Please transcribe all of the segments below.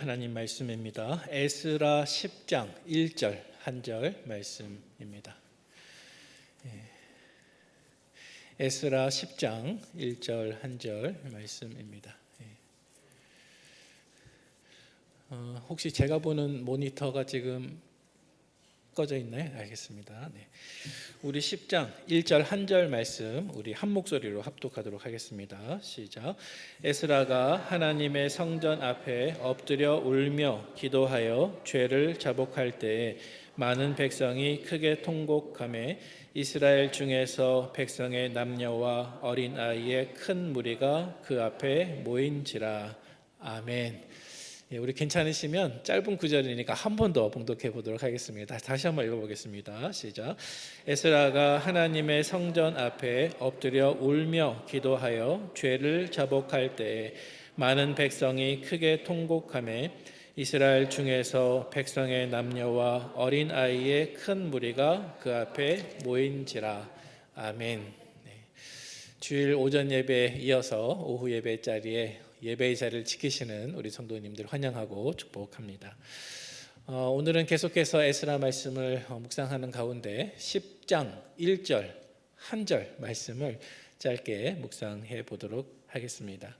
하나님 말씀입니다. 에스라 10장 1절 한 절 말씀입니다. 에스라 10장 1절 한 절 말씀입니다. 혹시 제가 보는 모니터가 지금 꺼져 있나요? 알겠습니다. 네. 우리 10장 1절 한 절 말씀 우리 한 목소리로 합독하도록 하겠습니다. 시작. 에스라가 하나님의 성전 앞에 엎드려 울며 기도하여 죄를 자복할 때에 많은 백성이 크게 통곡하매 이스라엘 중에서 백성의 남녀와 어린 아이의 큰 무리가 그 앞에 모인지라. 아멘. 우리 괜찮으시면 짧은 구절이니까 한 번 더 봉독해 보도록 하겠습니다. 다시 한번 읽어보겠습니다. 시작. 에스라가 하나님의 성전 앞에 엎드려 울며 기도하여 죄를 자복할 때에 많은 백성이 크게 통곡하매 이스라엘 중에서 백성의 남녀와 어린 아이의 큰 무리가 그 앞에 모인지라. 아멘. 주일 오전 예배에 이어서 오후 예배 자리에 예배의 자리를 지키시는 우리 성도님들 환영하고 축복합니다. 오늘은 계속해서 에스라 말씀을 묵상하는 가운데 10장 1절 한 절 말씀을 짧게 묵상해 보도록 하겠습니다.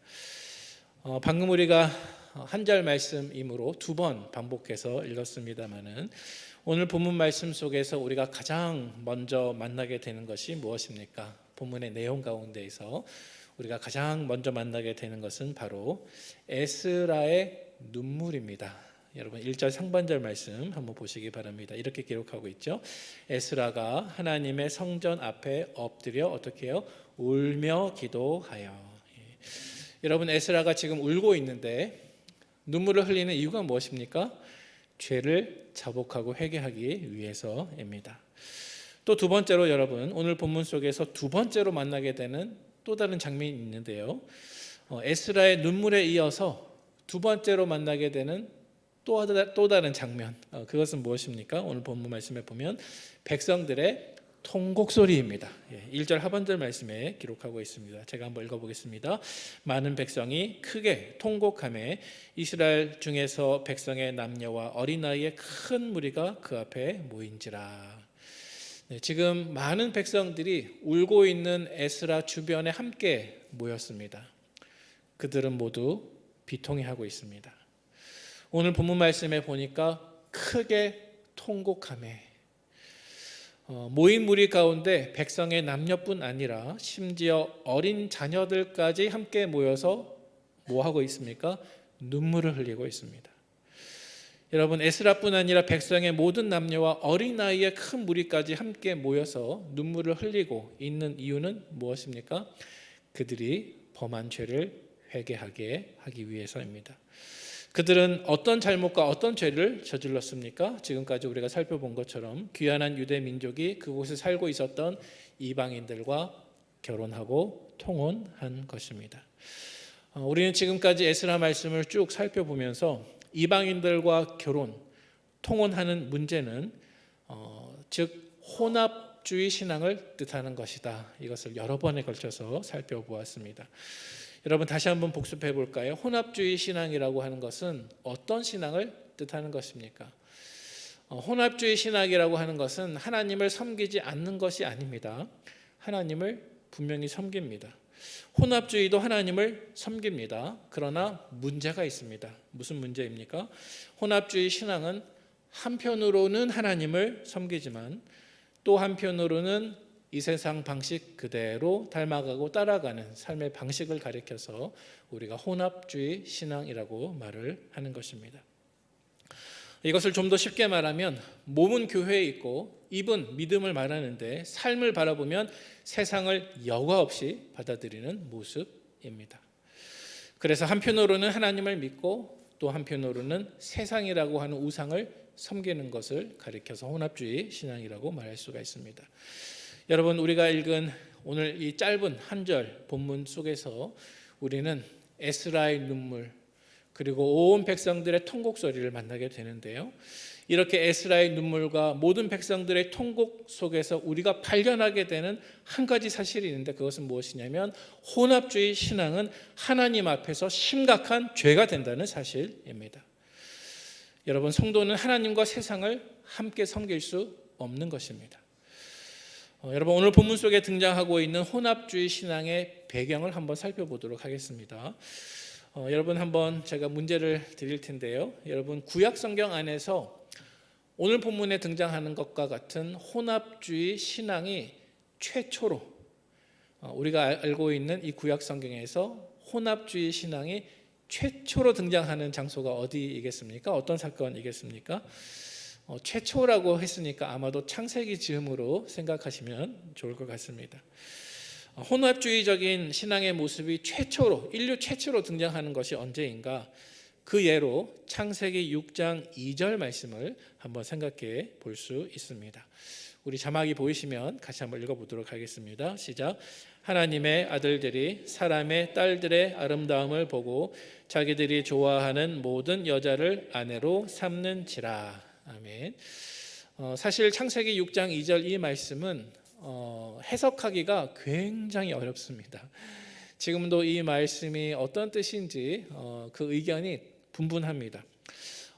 방금 우리가 한 절 말씀이므로 두 번 반복해서 읽었습니다마는 오늘 본문 말씀 속에서 우리가 가장 먼저 만나게 되는 것이 무엇입니까? 본문의 내용 가운데에서 우리가 가장 먼저 만나게 되는 것은 바로 에스라의 눈물입니다. 여러분 1절 상반절 말씀 한번 보시기 바랍니다. 이렇게 기록하고 있죠. 에스라가 하나님의 성전 앞에 엎드려 어떻게 해요? 울며 기도하여. 여러분 에스라가 지금 울고 있는데 눈물을 흘리는 이유가 무엇입니까? 죄를 자복하고 회개하기 위해서입니다. 또 두 번째로 여러분 오늘 본문 속에서 두 번째로 만나게 되는 또 다른 장면이 있는데요. 에스라의 눈물에 이어서 두 번째로 만나게 되는 또 다른 장면. 그것은 무엇입니까? 오늘 본문 말씀에 보면 백성들의 통곡 소리입니다. 1절 하반절 말씀에 기록하고 있습니다. 제가 한번 읽어보겠습니다. 많은 백성이 크게 통곡하며 이스라엘 중에서 백성의 남녀와 어린아이의 큰 무리가 그 앞에 모인지라. 지금 많은 백성들이 울고 있는 에스라 주변에 함께 모였습니다. 그들은 모두 비통해하고 있습니다. 오늘 본문 말씀에 보니까 크게 통곡하며 모인 무리 가운데 백성의 남녀뿐 아니라 심지어 어린 자녀들까지 함께 모여서 뭐 하고 있습니까? 눈물을 흘리고 있습니다. 여러분 에스라뿐 아니라 백성의 모든 남녀와 어린아이의 큰 무리까지 함께 모여서 눈물을 흘리고 있는 이유는 무엇입니까? 그들이 범한 죄를 회개하게 하기 위해서입니다. 그들은 어떤 잘못과 어떤 죄를 저질렀습니까? 지금까지 우리가 살펴본 것처럼 귀환한 유대 민족이 그곳에 살고 있었던 이방인들과 결혼하고 통혼한 것입니다. 우리는 지금까지 에스라 말씀을 쭉 살펴보면서 이방인들과 통혼하는 문제는 즉 혼합주의 신앙을 뜻하는 것이다. 이것을 여러 번에 걸쳐서 살펴보았습니다. 여러분 다시 한번 복습해 볼까요? 혼합주의 신앙이라고 하는 것은 어떤 신앙을 뜻하는 것입니까? 혼합주의 신앙이라고 하는 것은 하나님을 섬기지 않는 것이 아닙니다. 하나님을 분명히 섬깁니다. 혼합주의도 하나님을 섬깁니다. 그러나 문제가 있습니다. 무슨 문제입니까? 혼합주의 신앙은 한편으로는 하나님을 섬기지만 또 한편으로는 이 세상 방식 그대로 닮아가고 따라가는 삶의 방식을 가리켜서 우리가 혼합주의 신앙이라고 말을 하는 것입니다. 이것을 좀 더 쉽게 말하면 몸은 교회에 있고 입은 믿음을 말하는데 삶을 바라보면 세상을 여과 없이 받아들이는 모습입니다. 그래서 한편으로는 하나님을 믿고 또 한편으로는 세상이라고 하는 우상을 섬기는 것을 가리켜서 혼합주의 신앙이라고 말할 수가 있습니다. 여러분 우리가 읽은 오늘 이 짧은 한 절 본문 속에서 우리는 에스라의 눈물 그리고 온 백성들의 통곡 소리를 만나게 되는데요. 이렇게 에스라의 눈물과 모든 백성들의 통곡 속에서 우리가 발견하게 되는 한 가지 사실이 있는데 그것은 무엇이냐면 혼합주의 신앙은 하나님 앞에서 심각한 죄가 된다는 사실입니다. 여러분, 성도는 하나님과 세상을 함께 섬길 수 없는 것입니다. 여러분, 오늘 본문 속에 등장하고 있는 혼합주의 신앙의 배경을 한번 살펴보도록 하겠습니다. 여러분, 한번 제가 문제를 드릴 텐데요. 여러분, 구약 성경 안에서 오늘 본문에 등장하는 것과 같은 혼합주의 신앙이 최초로, 우리가 알고 있는 이 구약 성경에서 혼합주의 신앙이 최초로 등장하는 장소가 어디이겠습니까? 어떤 사건이겠습니까? 최초라고 했으니까 아마도 창세기 즈음으로 생각하시면 좋을 것 같습니다. 혼합주의적인 신앙의 모습이 인류 최초로 등장하는 것이 언제인가? 그 예로 창세기 6장 2절 말씀을 한번 생각해 볼 수 있습니다. 우리 자막이 보이시면 같이 한번 읽어보도록 하겠습니다. 시작. 하나님의 아들들이 사람의 딸들의 아름다움을 보고 자기들이 좋아하는 모든 여자를 아내로 삼는지라. 아멘. 사실 창세기 6장 2절 이 말씀은 해석하기가 굉장히 어렵습니다. 지금도 이 말씀이 어떤 뜻인지 그 의견이 분분합니다.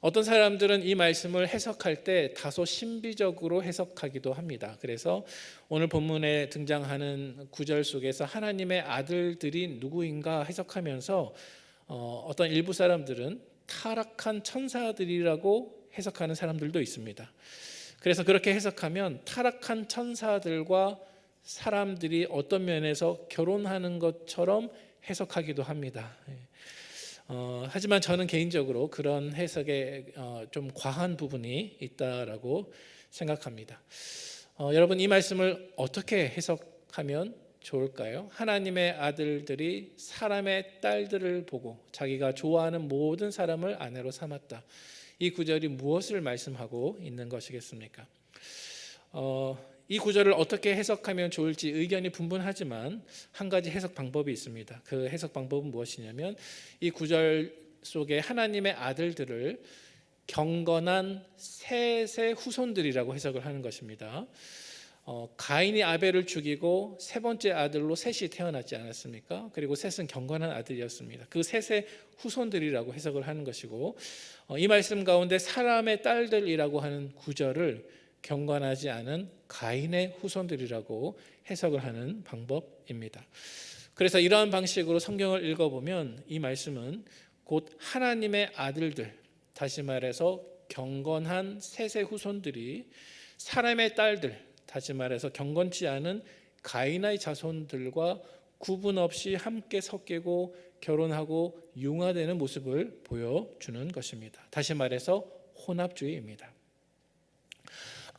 어떤 사람들은 이 말씀을 해석할 때 다소 신비적으로 해석하기도 합니다. 그래서 오늘 본문에 등장하는 구절 속에서 하나님의 아들들이 누구인가 해석하면서 어떤 일부 사람들은 타락한 천사들이라고 해석하는 사람들도 있습니다. 그래서 그렇게 해석하면 타락한 천사들과 사람들이 어떤 면에서 결혼하는 것처럼 해석하기도 합니다. 하지만 저는 개인적으로 그런 해석에 좀 과한 부분이 있다라고 생각합니다. 여러분, 이 말씀을 어떻게 해석하면 좋을까요? 하나님의 아들들이 사람의 딸들을 보고 자기가 좋아하는 모든 사람을 아내로 삼았다. 이 구절이 무엇을 말씀하고 있는 것이겠습니까? 이 구절을 어떻게 해석하면 좋을지 의견이 분분하지만 한 가지 해석 방법이 있습니다. 그 해석 방법은 무엇이냐면 이 구절 속에 하나님의 아들들을 경건한 셋의 후손들이라고 해석을 하는 것입니다. 가인이 아벨을 죽이고 세 번째 아들로 셋이 태어났지 않았습니까? 그리고 셋은 경건한 아들이었습니다. 그 셋의 후손들이라고 해석을 하는 것이고, 이 말씀 가운데 사람의 딸들이라고 하는 구절을 경건하지 않은 가인의 후손들이라고 해석을 하는 방법입니다. 그래서 이러한 방식으로 성경을 읽어보면 이 말씀은 곧 하나님의 아들들, 다시 말해서 경건한 셋의 후손들이 사람의 딸들, 다시 말해서 경건치 않은 가인의 자손들과 구분 없이 함께 섞이고 결혼하고 융화되는 모습을 보여주는 것입니다. 다시 말해서 혼합주의입니다.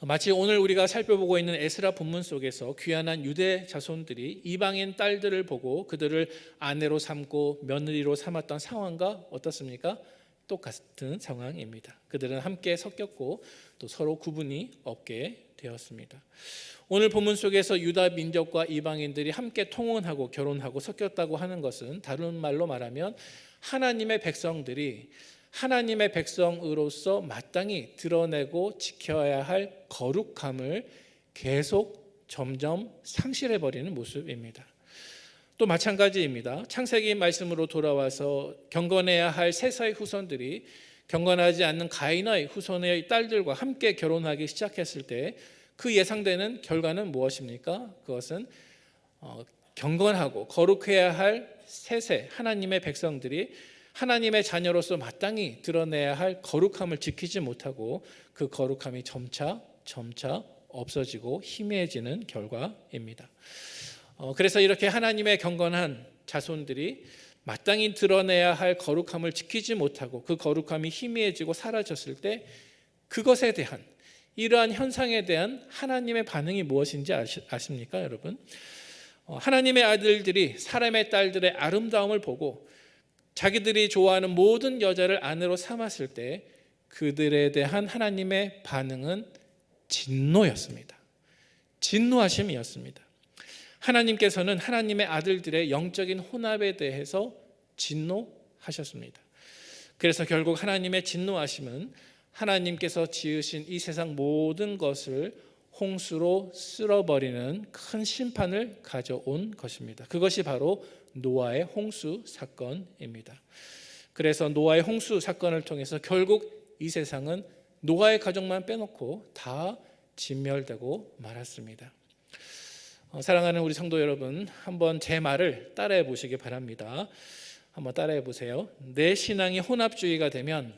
마치 오늘 우리가 살펴보고 있는 에스라 본문 속에서 귀환한 유대 자손들이 이방인 딸들을 보고 그들을 아내로 삼고 며느리로 삼았던 상황과 어떻습니까? 똑같은 상황입니다. 그들은 함께 섞였고 또 서로 구분이 없게 되었습니다. 오늘 본문 속에서 유다 민족과 이방인들이 함께 통혼하고 결혼하고 섞였다고 하는 것은 다른 말로 말하면 하나님의 백성들이 하나님의 백성으로서 마땅히 드러내고 지켜야 할 거룩함을 계속 점점 상실해버리는 모습입니다. 또 마찬가지입니다. 창세기 말씀으로 돌아와서 경건해야 할 셋의 후손들이 경건하지 않는 가인의 후손의 딸들과 함께 결혼하기 시작했을 때 그 예상되는 결과는 무엇입니까? 그것은 경건하고 거룩해야 할 셋의 하나님의 백성들이 하나님의 자녀로서 마땅히 드러내야 할 거룩함을 지키지 못하고 그 거룩함이 점차 없어지고 희미해지는 결과입니다. 그래서 이렇게 하나님의 경건한 자손들이 마땅히 드러내야 할 거룩함을 지키지 못하고 그 거룩함이 희미해지고 사라졌을 때 그것에 대한 이러한 현상에 대한 하나님의 반응이 무엇인지 아십니까, 여러분? 하나님의 아들들이 사람의 딸들의 아름다움을 보고 자기들이 좋아하는 모든 여자를 아내로 삼았을 때 그들에 대한 하나님의 반응은 진노였습니다. 진노하심이었습니다. 하나님께서는 하나님의 아들들의 영적인 혼합에 대해서 진노하셨습니다. 그래서 결국 하나님의 진노하심은 하나님께서 지으신 이 세상 모든 것을 홍수로 쓸어버리는 큰 심판을 가져온 것입니다. 그것이 바로 노아의 홍수 사건입니다. 그래서 노아의 홍수 사건을 통해서 결국 이 세상은 노아의 가족만 빼놓고 다 진멸되고 말았습니다. 사랑하는 우리 성도 여러분, 한번 제 말을 따라해 보시기 바랍니다. 한번 따라해 보세요. 내 신앙이 혼합주의가 되면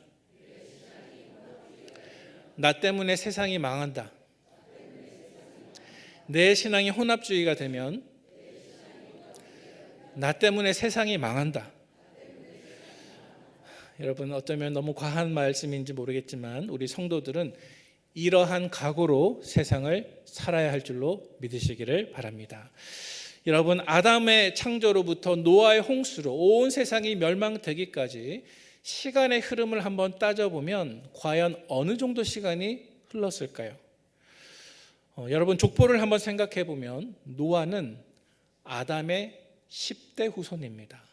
나 때문에 세상이 망한다. 내 신앙이 혼합주의가 되면 나 때문에 세상이 망한다. 여러분, 어쩌면 너무 과한 말씀인지 모르겠지만 우리 성도들은 이러한 각오로 세상을 살아야 할 줄로 믿으시기를 바랍니다. 여러분, 아담의 창조로부터 노아의 홍수로 온 세상이 멸망되기까지 시간의 흐름을 한번 따져보면 과연 어느 정도 시간이 흘렀을까요? 여러분, 족보를 한번 생각해 보면 노아는 아담의 10대 후손입니다.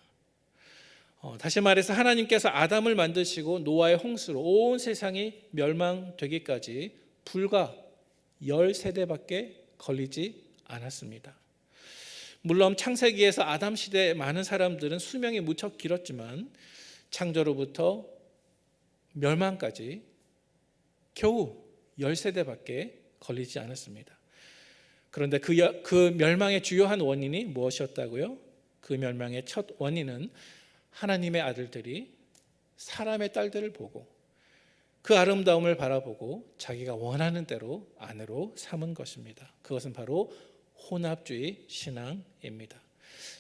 다시 말해서 하나님께서 아담을 만드시고 노아의 홍수로 온 세상이 멸망되기까지 불과 10세대밖에 걸리지 않았습니다. 물론 창세기에서 아담 시대에 많은 사람들은 수명이 무척 길었지만 창조로부터 멸망까지 겨우 10세대밖에 걸리지 않았습니다. 그런데 그 멸망의 주요한 원인이 무엇이었다고요? 그 멸망의 첫 원인은 하나님의 아들들이 사람의 딸들을 보고 그 아름다움을 바라보고 자기가 원하는 대로 아내로 삼은 것입니다. 그것은 바로 혼합주의 신앙입니다.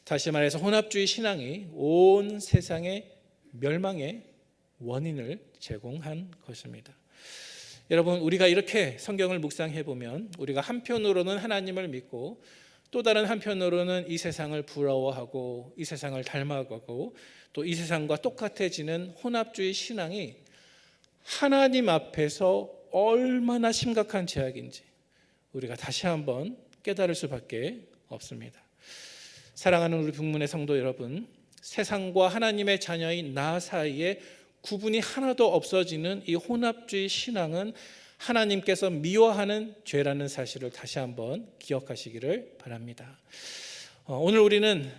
다시 말해서 혼합주의 신앙이 온 세상의 멸망의 원인을 제공한 것입니다. 여러분, 우리가 이렇게 성경을 묵상해 보면 우리가 한편으로는 하나님을 믿고 또 다른 한편으로는 이 세상을 부러워하고 이 세상을 닮아가고 또 이 세상과 똑같아지는 혼합주의 신앙이 하나님 앞에서 얼마나 심각한 죄악인지 우리가 다시 한번 깨달을 수밖에 없습니다. 사랑하는 우리 북문의 성도 여러분, 세상과 하나님의 자녀인 나 사이에 구분이 하나도 없어지는 이 혼합주의 신앙은 하나님께서 미워하는 죄라는 사실을 다시 한번 기억하시기를 바랍니다. 오늘 우리는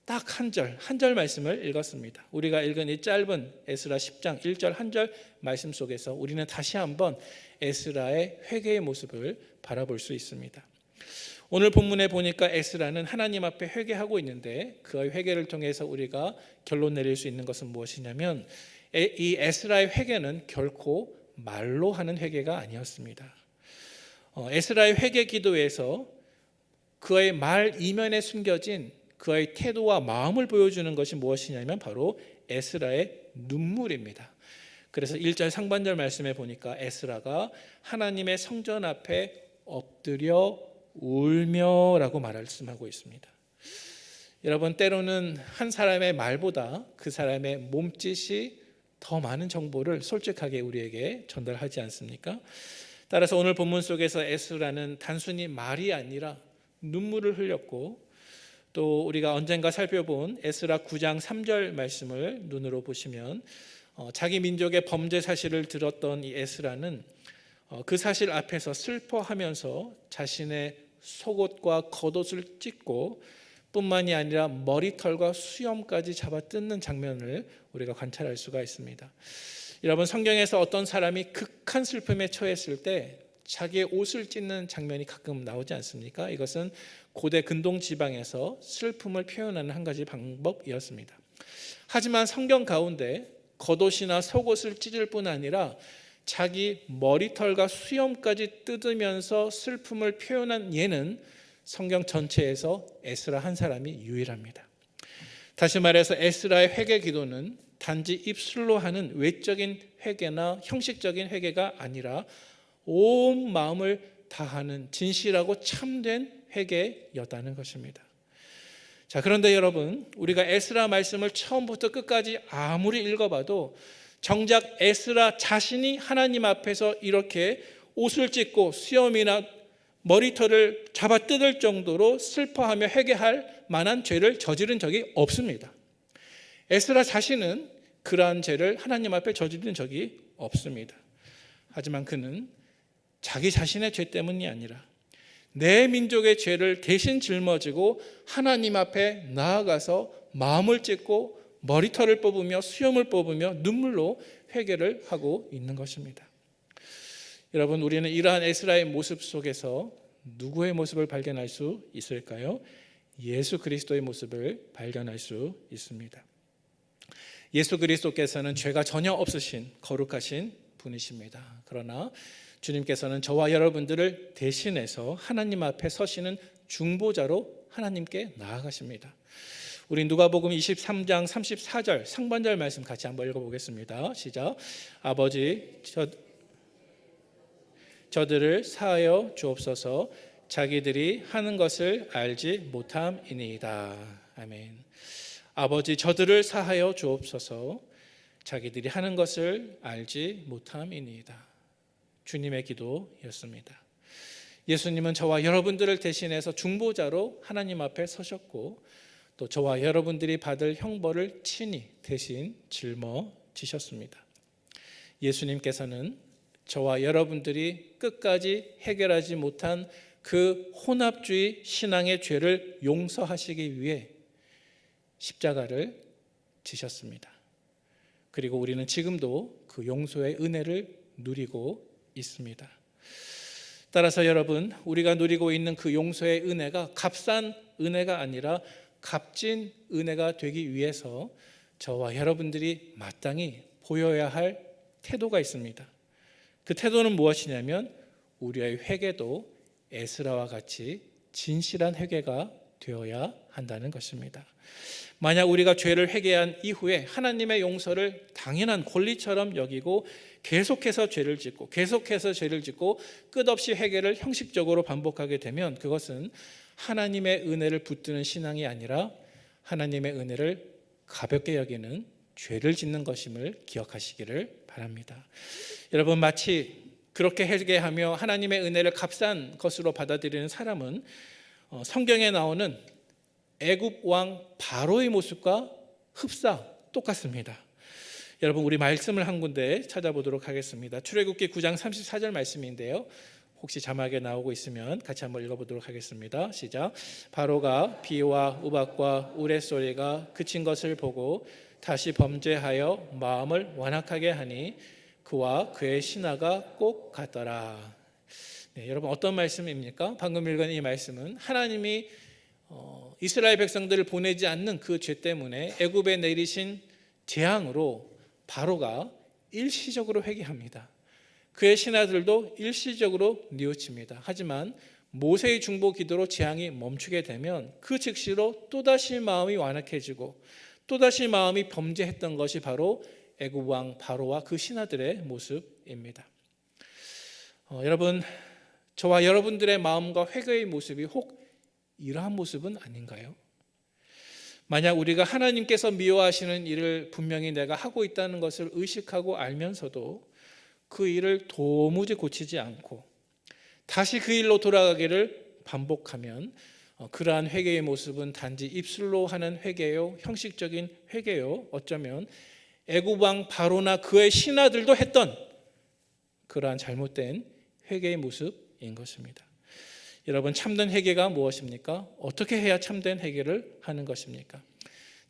딱 한 절 말씀을 읽었습니다. 우리가 읽은 이 짧은 에스라 10장 1절 한 절 말씀 속에서 우리는 다시 한번 에스라의 회개의 모습을 바라볼 수 있습니다. 오늘 본문에 보니까 에스라는 하나님 앞에 회개하고 있는데 그 회개를 통해서 우리가 결론 내릴 수 있는 것은 무엇이냐면 이 에스라의 회개는 결코 말로 하는 회개가 아니었습니다. 에스라의 회개 기도에서 그의 말 이면에 숨겨진 그의 태도와 마음을 보여주는 것이 무엇이냐면 바로 에스라의 눈물입니다. 그래서 1절 상반절 말씀에 보니까 에스라가 하나님의 성전 앞에 엎드려 울며라고 말씀하고 있습니다. 여러분, 때로는 한 사람의 말보다 그 사람의 몸짓이 더 많은 정보를 솔직하게 우리에게 전달하지 않습니까? 따라서 오늘 본문 속에서 에스라는 단순히 말이 아니라 눈물을 흘렸고 또 우리가 언젠가 살펴본 에스라 9장 3절 말씀을 눈으로 보시면 자기 민족의 범죄 사실을 들었던 이 에스라는 그 사실 앞에서 슬퍼하면서 자신의 속옷과 겉옷을 찢고 뿐만이 아니라 머리털과 수염까지 잡아 뜯는 장면을 우리가 관찰할 수가 있습니다. 여러분, 성경에서 어떤 사람이 극한 슬픔에 처했을 때 자기의 옷을 찢는 장면이 가끔 나오지 않습니까? 이것은 고대 근동 지방에서 슬픔을 표현하는 한 가지 방법이었습니다. 하지만 성경 가운데 겉옷이나 속옷을 찢을 뿐 아니라 자기 머리털과 수염까지 뜯으면서 슬픔을 표현한 예는 성경 전체에서 에스라 한 사람이 유일합니다. 다시 말해서 에스라의 회개 기도는 단지 입술로 하는 외적인 회개나 형식적인 회개가 아니라 온 마음을 다하는 진실하고 참된 회개였다는 것입니다. 자, 그런데 여러분, 우리가 에스라 말씀을 처음부터 끝까지 아무리 읽어봐도 정작 에스라 자신이 하나님 앞에서 이렇게 옷을 찢고 수염이나 머리털을 잡아 뜯을 정도로 슬퍼하며 회개할 만한 죄를 저지른 적이 없습니다. 에스라 자신은 그러한 죄를 하나님 앞에 저지른 적이 없습니다. 하지만 그는 자기 자신의 죄 때문이 아니라 내 민족의 죄를 대신 짊어지고 하나님 앞에 나아가서 마음을 찢고 머리털을 뽑으며 수염을 뽑으며 눈물로 회개를 하고 있는 것입니다. 여러분, 우리는 이러한 에스라의 모습 속에서 누구의 모습을 발견할 수 있을까요? 예수 그리스도의 모습을 발견할 수 있습니다. 예수 그리스도께서는 죄가 전혀 없으신 거룩하신 분이십니다. 그러나 주님께서는 저와 여러분들을 대신해서 하나님 앞에 서시는 중보자로 하나님께 나아가십니다. 우리 누가복음 23장 34절 상반절 말씀 같이 한번 읽어보겠습니다. 시작. 아버지 저들을 사하여 주옵소서. 자기들이 하는 것을 알지 못함이니이다. 아멘. 아버지 저들을 사하여 주옵소서. 자기들이 하는 것을 알지 못함이니이다. 주님의 기도였습니다. 예수님은 저와 여러분들을 대신해서 중보자로 하나님 앞에 서셨고 또 저와 여러분들이 받을 형벌을 친히 대신 짊어지셨습니다. 예수님께서는 저와 여러분들이 끝까지 해결하지 못한 그 혼합주의 신앙의 죄를 용서하시기 위해 십자가를 지셨습니다. 그리고 우리는 지금도 그 용서의 은혜를 누리고 있습니다. 따라서 여러분, 우리가 누리고 있는 그 용서의 은혜가 값싼 은혜가 아니라 값진 은혜가 되기 위해서 저와 여러분들이 마땅히 보여야 할 태도가 있습니다. 그 태도는 무엇이냐면 우리의 회개도 에스라와 같이 진실한 회개가 되어야 한다는 것입니다. 만약 우리가 죄를 회개한 이후에 하나님의 용서를 당연한 권리처럼 여기고 계속해서 죄를 짓고 끝없이 회개를 형식적으로 반복하게 되면 그것은 하나님의 은혜를 붙드는 신앙이 아니라 하나님의 은혜를 가볍게 여기는 죄를 짓는 것임을 기억하시기를 바랍니다. 여러분, 마치 그렇게 회개하며 하나님의 은혜를 값싼 것으로 받아들이는 사람은 성경에 나오는 애굽 왕 바로의 모습과 흡사 똑같습니다. 여러분, 우리 말씀을 한 군데 찾아보도록 하겠습니다. 출애굽기 9장 34절 말씀인데요. 혹시 자막에 나오고 있으면 같이 한번 읽어보도록 하겠습니다. 시작. 바로가 비와 우박과 우레소리가 그친 것을 보고 다시 범죄하여 마음을 완악하게 하니 그와 그의 신하가 꼭 같더라. 네, 여러분, 어떤 말씀입니까? 방금 읽은 이 말씀은 하나님이 이스라엘 백성들을 보내지 않는 그 죄 때문에 애굽에 내리신 재앙으로 바로가 일시적으로 회개합니다. 그의 신하들도 일시적으로 뉘우칩니다. 하지만 모세의 중보 기도로 재앙이 멈추게 되면 그 즉시로 또다시 마음이 완악해지고 또다시 마음이 범죄했던 것이 바로 애굽 왕 바로와 그 신하들의 모습입니다. 여러분, 저와 여러분들의 마음과 회개의 모습이 혹 이러한 모습은 아닌가요? 만약 우리가 하나님께서 미워하시는 일을 분명히 내가 하고 있다는 것을 의식하고 알면서도 그 일을 도무지 고치지 않고 다시 그 일로 돌아가기를 반복하면 그러한 회개의 모습은 단지 입술로 하는 회개요, 형식적인 회개요, 어쩌면 애굽 왕 바로나 그의 신하들도 했던 그러한 잘못된 회개의 모습인 것입니다. 여러분, 참된 회개가 무엇입니까? 어떻게 해야 참된 회개를 하는 것입니까?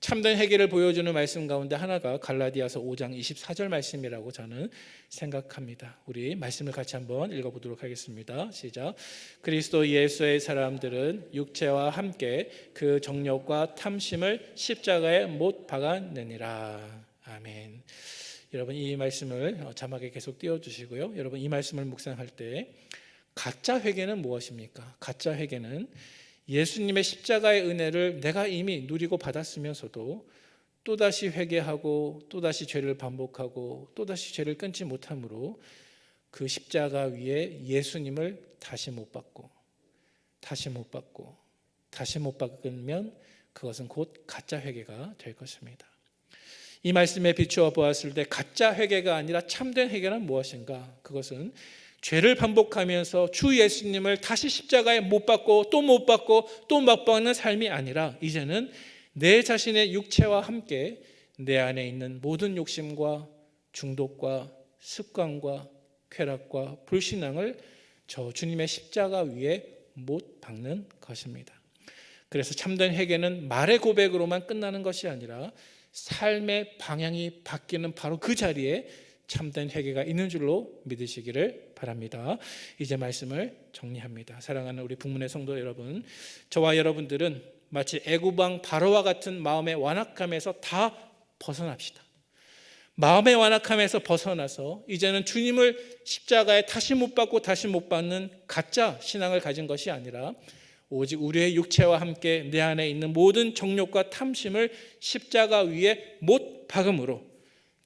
참된 회개를 보여주는 말씀 가운데 하나가 갈라디아서 5장 24절 말씀이라고 저는 생각합니다. 우리 말씀을 같이 한번 읽어보도록 하겠습니다. 시작. 그리스도 예수의 사람들은 육체와 함께 그 정욕과 탐심을 십자가에 못 박아내니라. 아멘. 여러분, 이 말씀을 자막에 계속 띄워주시고요. 여러분, 이 말씀을 묵상할 때 가짜 회개는 무엇입니까? 가짜 회개는 예수님의 십자가의 은혜를 내가 이미 누리고 받았으면서도 또다시 회개하고 또다시 죄를 반복하고 또다시 죄를 끊지 못함으로 그 십자가 위에 예수님을 다시 못 박고 박으면 그것은 곧 가짜 회개가 될 것입니다. 이 말씀에 비추어 보았을 때 가짜 회개가 아니라 참된 회개는 무엇인가? 그것은 죄를 반복하면서 주 예수님을 다시 십자가에 못 박고 또 못 박는 삶이 아니라 이제는 내 자신의 육체와 함께 내 안에 있는 모든 욕심과 중독과 습관과 쾌락과 불신앙을 저 주님의 십자가 위에 못 박는 것입니다. 그래서 참된 회개는 말의 고백으로만 끝나는 것이 아니라 삶의 방향이 바뀌는 바로 그 자리에 참된 회개가 있는 줄로 믿으시기를 바랍니다. 이제 말씀을 정리합니다. 사랑하는 우리 북문의 성도 여러분, 저와 여러분들은 마치 애굽왕 바로와 같은 마음의 완악함에서 다 벗어납시다. 마음의 완악함에서 벗어나서 이제는 주님을 십자가에 다시 못 박고 다시 못 박는 가짜 신앙을 가진 것이 아니라 오직 우리의 육체와 함께 내 안에 있는 모든 정욕과 탐심을 십자가 위에 못 박음으로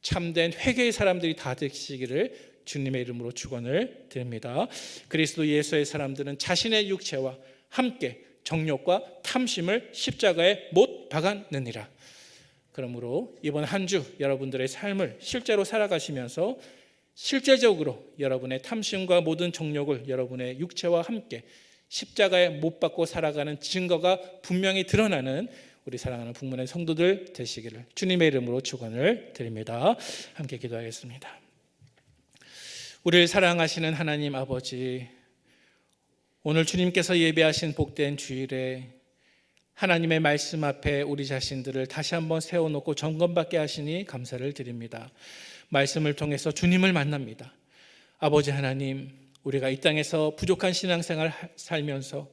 참된 회개의 사람들이 다 되시기를 주님의 이름으로 축원을 드립니다. 그리스도 예수의 사람들은 자신의 육체와 함께 정욕과 탐심을 십자가에 못 박았느니라. 그러므로 이번 한 주 여러분들의 삶을 실제로 살아가시면서 실제적으로 여러분의 탐심과 모든 정욕을 여러분의 육체와 함께 십자가에 못 박고 살아가는 증거가 분명히 드러나는 우리 사랑하는 북문의 성도들 되시기를 주님의 이름으로 축원을 드립니다. 함께 기도하겠습니다. 우리를 사랑하시는 하나님 아버지, 오늘 주님께서 예배하신 복된 주일에 하나님의 말씀 앞에 우리 자신들을 다시 한번 세워놓고 점검받게 하시니 감사를 드립니다. 말씀을 통해서 주님을 만납니다. 아버지 하나님, 우리가 이 땅에서 부족한 신앙생활 살면서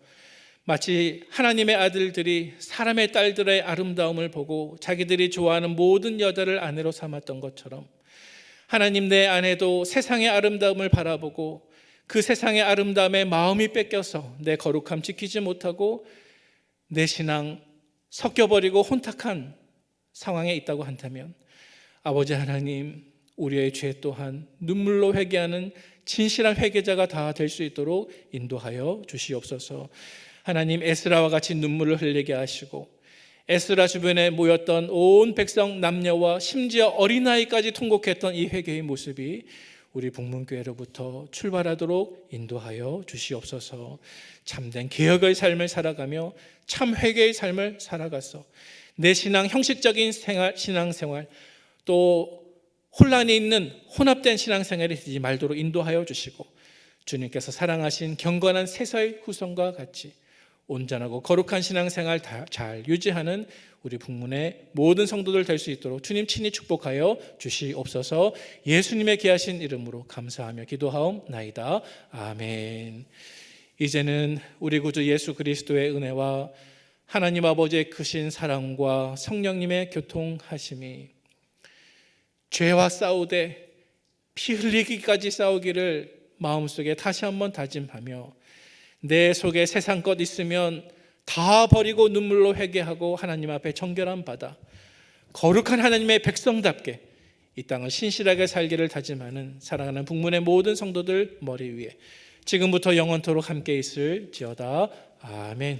마치 하나님의 아들들이 사람의 딸들의 아름다움을 보고 자기들이 좋아하는 모든 여자를 아내로 삼았던 것처럼 하나님, 내 아내도 세상의 아름다움을 바라보고 그 세상의 아름다움에 마음이 뺏겨서 내 거룩함 지키지 못하고 내 신앙 섞여버리고 혼탁한 상황에 있다고 한다면 아버지 하나님, 우리의 죄 또한 눈물로 회개하는 진실한 회개자가 다 될 수 있도록 인도하여 주시옵소서. 하나님, 에스라와 같이 눈물을 흘리게 하시고 에스라 주변에 모였던 온 백성 남녀와 심지어 어린아이까지 통곡했던 이 회개의 모습이 우리 북문교회로부터 출발하도록 인도하여 주시옵소서. 참된 개혁의 삶을 살아가며 참 회개의 삶을 살아가서 내 신앙 형식적인 신앙생활 또 혼란이 있는 혼합된 신앙생활이 되지 말도록 인도하여 주시고 주님께서 사랑하신 경건한 세서의 후손과 같이 온전하고 거룩한 신앙생활 잘 유지하는 우리 북문의 모든 성도들 될 수 있도록 주님 친히 축복하여 주시옵소서. 예수님의 귀하신 이름으로 감사하며 기도하옵나이다. 아멘. 이제는 우리 구주 예수 그리스도의 은혜와 하나님 아버지의 크신 사랑과 성령님의 교통하심이 죄와 싸우되 피 흘리기까지 싸우기를 마음속에 다시 한번 다짐하며 내 속에 세상 것 있으면 다 버리고 눈물로 회개하고 하나님 앞에 정결함 받아 거룩한 하나님의 백성답게 이 땅을 신실하게 살기를 다짐하는 사랑하는 북문의 모든 성도들 머리 위에 지금부터 영원토록 함께 있을지어다. 아멘.